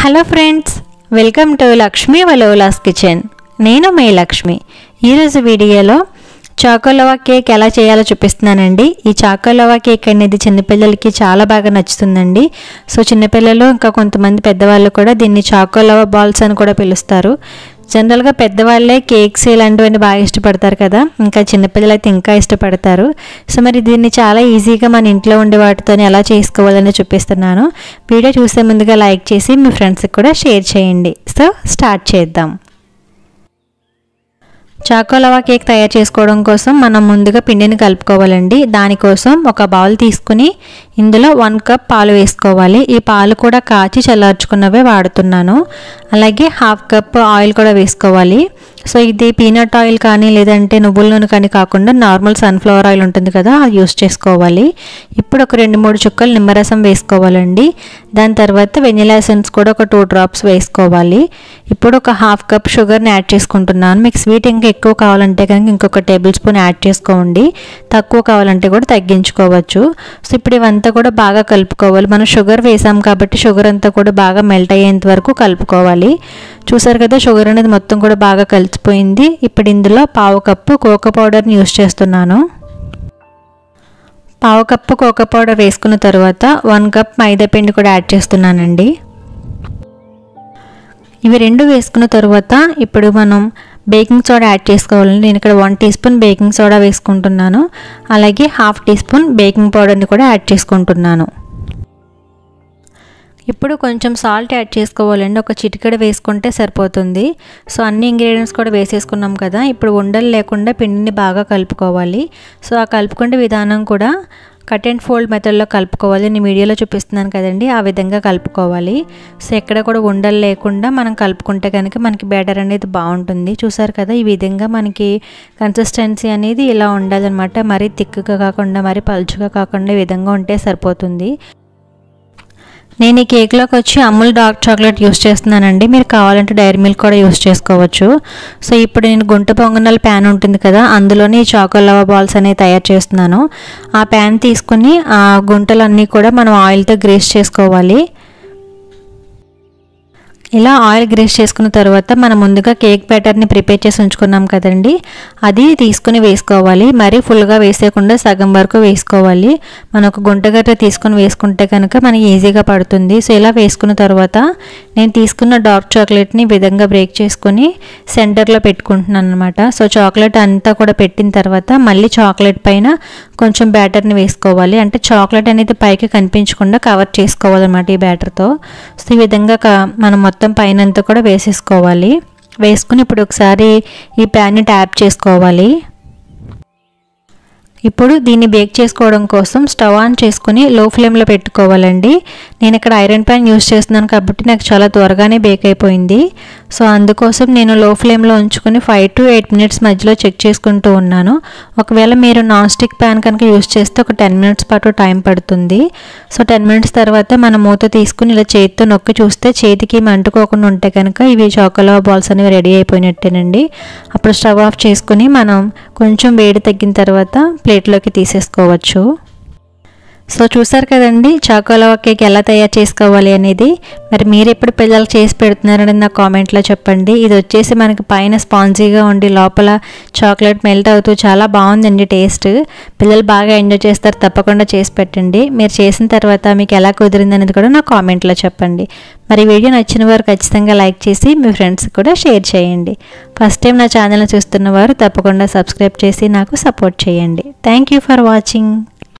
Hello friends, welcome to Lakshmi వలోలాస్ kitchen. నేను మీ లక్ష్మి. ఈరోజు వీడియోలో చాకోలవా కేక్ ఎలా చేయాలో చూపిస్తున్నానండి. ఈ చాకోలవా కేక్ అనేది చిన్నపిల్లలకి చాలా బాగా నచ్చుతుందండి. సో చిన్నపిల్లలు ఇంకా కొంతమంది పెద్దవాళ్ళు కూడా దీన్ని చాకోలవా బాల్స్ అని కూడా పిలుస్తారు. జనరల్గా పెద్దవాళ్ళే కేక్స్ ఇలాంటివన్నీ బాగా ఇష్టపడతారు కదా, ఇంకా చిన్నపిల్లలు అయితే ఇంకా ఇష్టపడతారు. సో మరి దీన్ని చాలా ఈజీగా మన ఇంట్లో ఉండే వాటితో ఎలా చేసుకోవాలని చూపిస్తున్నాను. వీడియో చూసే ముందుగా లైక్ చేసి మీ ఫ్రెండ్స్కి కూడా షేర్ చేయండి. సో స్టార్ట్ చేద్దాం. చాకోలవా కేక్ తయారు చేసుకోవడం కోసం మనం ముందుగా పిండిని కలుపుకోవాలండి. దానికోసం ఒక బౌల్ తీసుకుని ఇందులో 1 కప్ పాలు వేసుకోవాలి. ఈ పాలు కూడా కాచి చల్లార్చుకున్నవే వాడుతున్నాను. అలాగే 1/2 కప్ ఆయిల్ కూడా వేసుకోవాలి. సో ఇది పీనట్ ఆయిల్ కానీ లేదంటే నువ్వుల నూనె కానీ కాకుండా నార్మల్ సన్ఫ్లవర్ ఆయిల్ ఉంటుంది కదా, అది యూస్ చేసుకోవాలి. ఇప్పుడు ఒక 2-3 చుక్కలు నిమ్మరసం వేసుకోవాలండి. దాని తర్వాత వెనిలా ఎసెన్స్ కూడా ఒక 2 డ్రాప్స్ వేసుకోవాలి. ఇప్పుడు ఒక 1/2 కప్ షుగర్ని యాడ్ చేసుకుంటున్నాను. మీకు స్వీట్ ఇంకా ఎక్కువ కావాలంటే కనుక ఇంకొక టేబుల్ స్పూన్ యాడ్ చేసుకోండి, తక్కువ కావాలంటే కూడా తగ్గించుకోవచ్చు. సో ఇప్పుడు ఇవంతా కూడా బాగా కలుపుకోవాలి. మనం షుగర్ వేసాం కాబట్టి షుగర్ అంతా కూడా బాగా మెల్ట్ అయ్యేంత వరకు కలుపుకోవాలి. చూసారు కదా, షుగర్ అనేది మొత్తం కూడా బాగా కలిసిపోయింది. ఇప్పుడు ఇందులో 1/2 కప్పు కోకో పౌడర్ని యూస్ చేస్తున్నాను. 1/2 కప్పు కోకో పౌడర్ వేసుకున్న తర్వాత 1 కప్ మైదా పిండి కూడా యాడ్ చేస్తున్నానండి. ఇవి రెండు వేసుకున్న తర్వాత ఇప్పుడు మనం బేకింగ్ సోడా యాడ్ చేసుకోవాలండి. నేను ఇక్కడ 1 టీ స్పూన్ బేకింగ్ సోడా వేసుకుంటున్నాను. అలాగే 1/2 టీ స్పూన్ బేకింగ్ పౌడర్ని కూడా యాడ్ చేసుకుంటున్నాను. ఇప్పుడు కొంచెం సాల్ట్ యాడ్ చేసుకోవాలండి. ఒక చిటికెడు వేసుకుంటే సరిపోతుంది. సో అన్ని ఇంగ్రీడియంట్స్ కూడా వేసేసుకున్నాం కదా, ఇప్పుడు ఉండలు లేకుండా పిండిని బాగా కలుపుకోవాలి. సో ఆ కలుపుకునే విధానం కూడా కట్ అండ్ ఫోల్డ్ మెథడ్లో కలుపుకోవాలి. నేను వీడియోలో చూపిస్తున్నాను కదండి, ఆ విధంగా కలుపుకోవాలి. సో ఎక్కడ కూడా ఉండలు లేకుండా మనం కలుపుకుంటే కనుక మనకి బ్యాటర్ అనేది బాగుంటుంది. చూసారు కదా, ఈ విధంగా మనకి కన్సిస్టెన్సీ అనేది ఇలా ఉండాలన్నమాట. మరీ థిక్గా కాకుండా మరీ పలుచగా కాకుండా ఈ విధంగా ఉంటే సరిపోతుంది. నేను ఈ కేక్లోకి వచ్చి అమూల్ డార్క్ చాక్లెట్ యూస్ చేస్తున్నానండి. మీరు కావాలంటే డైరీ మిల్క్ కూడా యూస్ చేసుకోవచ్చు. సో ఇప్పుడు నేను గుంట పొంగనాల ప్యాన్ ఉంటుంది కదా, అందులోనే ఈ చాకోలవా బాల్స్ అనేవి తయారు చేస్తున్నాను. ఆ ప్యాన్ తీసుకుని ఆ గుంటలన్నీ కూడా మనం ఆయిల్తో గ్రీస్ చేసుకోవాలి. ఇలా ఆయిల్ గ్రీస్ చేసుకున్న తర్వాత మనం ముందుగా కేక్ బ్యాటర్ని ప్రిపేర్ చేసి ఉంచుకున్నాం కదండి, అది తీసుకుని వేసుకోవాలి. మరీ ఫుల్గా వేసేయకుండా సగం వరకు వేసుకోవాలి. మనం ఒక గుంటగడ్డ తీసుకుని వేసుకుంటే కనుక మనకి ఈజీగా పడుతుంది. సో ఇలా వేసుకున్న తర్వాత నేను తీసుకున్న డార్క్ చాక్లెట్ని ఈ విధంగా బ్రేక్ చేసుకుని సెంటర్లో పెట్టుకుంటున్నాను అనమాట. సో చాక్లెట్ అంతా కూడా పెట్టిన తర్వాత మళ్ళీ చాక్లెట్ పైన కొంచెం బ్యాటర్ని వేసుకోవాలి. అంటే చాక్లెట్ అనేది పైకి కనిపించకుండా కవర్ చేసుకోవాలన్నమాట ఈ బ్యాటర్తో. సో ఈ విధంగా మనం మొత్తం పైనంతా కూడా వేసేసుకోవాలి. వేసుకుని ఇప్పుడు ఒకసారి ఈ ప్యాన్ని ట్యాప్ చేసుకోవాలి. ఇప్పుడు దీన్ని బేక్ చేసుకోవడం కోసం స్టవ్ ఆన్ చేసుకుని లో ఫ్లేమ్లో పెట్టుకోవాలండి. నేను ఇక్కడ ఐరన్ ప్యాన్ యూస్ చేస్తున్నాను కాబట్టి నాకు చాలా త్వరగానే బేక్ అయిపోయింది. సో అందుకోసం నేను లో ఫ్లేమ్లో ఉంచుకొని 5 to 8 మినిట్స్ మధ్యలో చెక్ చేసుకుంటూ ఉన్నాను. ఒకవేళ మీరు నాన్ స్టిక్ ప్యాన్ కనుక యూస్ చేస్తే ఒక 10 మినిట్స్ పాటు టైం పడుతుంది. సో 10 మినిట్స్ తర్వాత మనం మూత తీసుకుని ఇలా చేతితో నొక్కి చూస్తే చేతికి మంటుకోకుండా ఉంటే కనుక ఇవి చాకోలవా బాల్స్ అనేవి రెడీ అయిపోయినట్టేనండి. అప్పుడు స్టవ్ ఆఫ్ చేసుకుని మనం కొంచెం వేడి తగ్గిన తర్వాత ప్లేట్లోకి తీసేసుకోవచ్చు. సో చూసారు కదండి చాకోలవా కేక్ ఎలా తయారు చేసుకోవాలి అనేది. మరి మీరు ఎప్పుడు పిల్లలకు చేసి పెడుతున్నారని నా కామెంట్లో చెప్పండి. ఇది వచ్చేసి మనకి పైన స్పాంజీగా ఉండి లోపల చాక్లెట్ మెల్ట్ అవుతూ చాలా బాగుందండి టేస్ట్. పిల్లలు బాగా ఎంజాయ్ చేస్తారు. తప్పకుండా చేసి పెట్టండి. మీరు చేసిన తర్వాత మీకు ఎలా కుదిరింది అనేది కూడా నా కామెంట్లో చెప్పండి. మరి వీడియో నచ్చిన వారు ఖచ్చితంగా లైక్ చేసి మీ ఫ్రెండ్స్కి కూడా షేర్ చేయండి. ఫస్ట్ టైం నా ఛానల్ని చూస్తున్న వారు తప్పకుండా సబ్స్క్రైబ్ చేసి నాకు సపోర్ట్ చేయండి. Thank you for watching.